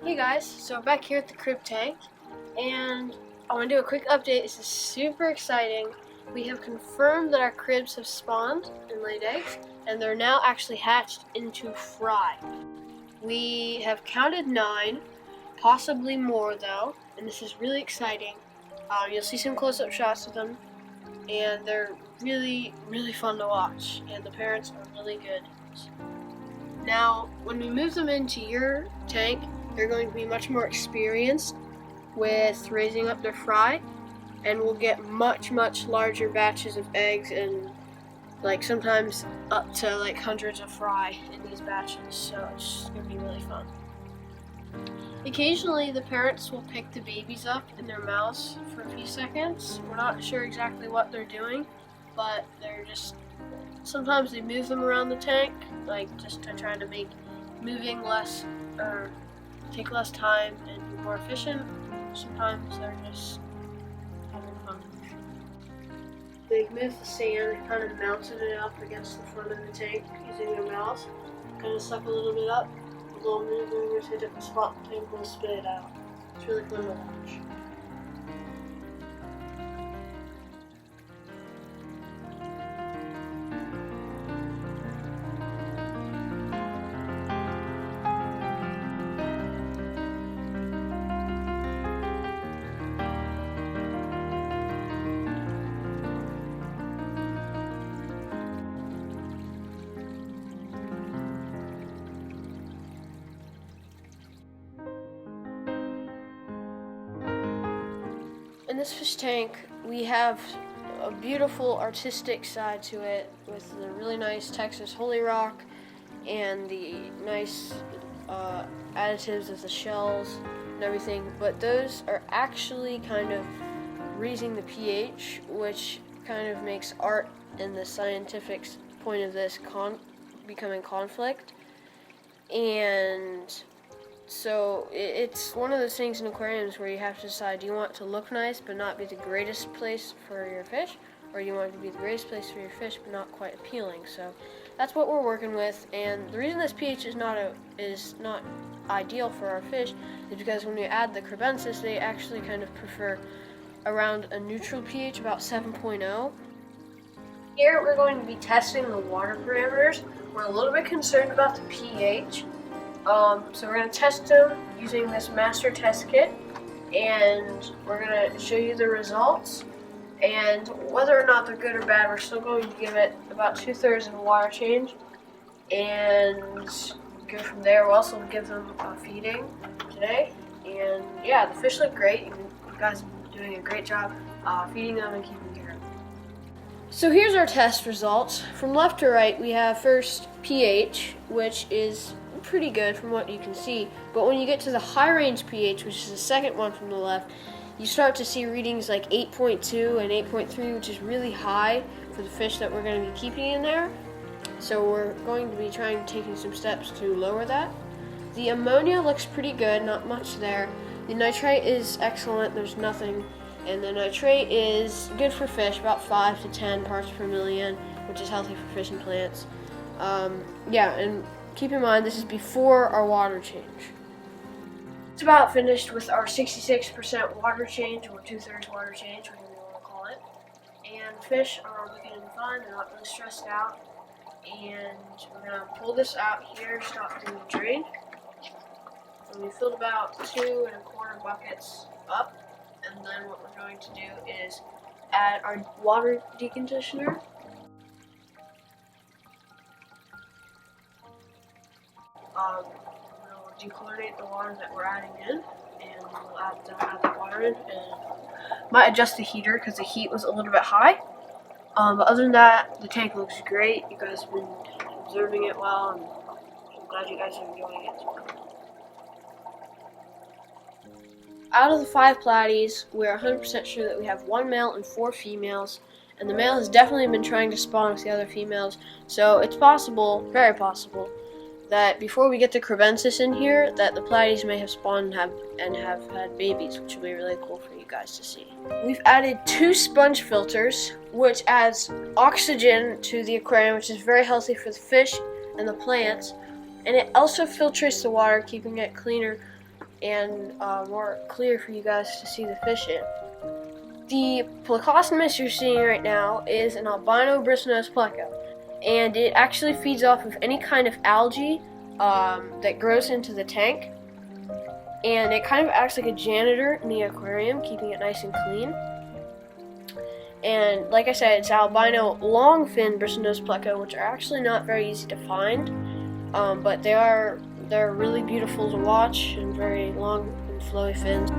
Hey guys, so back here at the crib tank, and I want to do a quick update. This is super exciting. We have confirmed that our cribs have spawned and laid eggs, and they're now actually hatched into fry. We have counted 9, possibly more though, and this is really exciting. You'll see some close-up shots of them, and they're really, really fun to watch, and the parents are really good. Now, when we move them into your tank, they're going to be much more experienced with raising up their fry, and we'll get much larger batches of eggs, and sometimes up to hundreds of fry in these batches, so it's going to be really fun. Occasionally the parents will pick the babies up in their mouths for a few seconds. We're not sure exactly what they're doing, but sometimes they move them around the tank, just to try to make moving less, or take less time and be more efficient. Sometimes they're just having fun. They moved the sand and kind of mounted it up against the front of the tank using their mouths. Kind of suck a little bit up, a little move over to a different spot in the tank, and spit it out. It's really fun to watch. In this fish tank, we have a beautiful artistic side to it with the really nice Texas holy rock and the nice additives of the shells and everything, but those are actually kind of raising the pH, which kind of makes art and the scientific point of this becoming conflict. And so it's one of those things in aquariums where you have to decide, do you want to look nice but not be the greatest place for your fish, or do you want it to be the greatest place for your fish but not quite appealing? So that's what we're working with, and the reason this pH is not ideal for our fish is because when we add the Kribensis, they actually kind of prefer around a neutral pH, about 7.0. Here we're going to be testing the water parameters. We're a little bit concerned about the pH. So we're going to test them using this master test kit, and we're going to show you the results, and whether or not they're good or bad, we're still going to give it about 2/3 of a water change and go from there. We'll also give them feeding today, and yeah, the fish look great. You guys have been doing a great job feeding them and keeping care of them. So here's our test results. From left to right, we have first pH, which is pretty good from what you can see, but when you get to the high range pH, which is the second one from the left, you start to see readings like 8.2 and 8.3, which is really high for the fish that we're going to be keeping in there. So we're going to be taking some steps to lower that. The ammonia looks pretty good, not much there. The nitrate is excellent, there's nothing, and the nitrate is good for fish, about 5 to 10 parts per million, which is healthy for fish and plants. And keep in mind, this is before our water change. It's about finished with our 66% water change, or 2/3 water change, whatever you want to call it. And fish are looking fine, they're not really stressed out. And we're going to pull this out here, stop doing the drain. And we filled about 2 1/4 buckets up. And then what we're going to do is add our water deconditioner. We'll dechlorinate the water that we're adding in, and we'll add the water in, and might adjust the heater because the heat was a little bit high. But other than that, the tank looks great. You guys have been observing it well, and I'm glad you guys are enjoying it. Out of the 5 Platys, we're 100% sure that we have 1 male and 4 females, and the male has definitely been trying to spawn with the other females, so it's possible, very possible, that before we get the Kribensis in here, that the Platys may have spawned and have had babies, which will be really cool for you guys to see. We've added 2 sponge filters, which adds oxygen to the aquarium, which is very healthy for the fish and the plants, and it also filtrates the water, keeping it cleaner and more clear for you guys to see the fish in. The plecostomus you're seeing right now is an albino bristlenose pleco, and it actually feeds off of any kind of algae that grows into the tank, and it kind of acts like a janitor in the aquarium, keeping it nice and clean. And like I said, it's albino long-fin bristlenose pleco, which are actually not very easy to find, but they're really beautiful to watch and very long and flowy fins.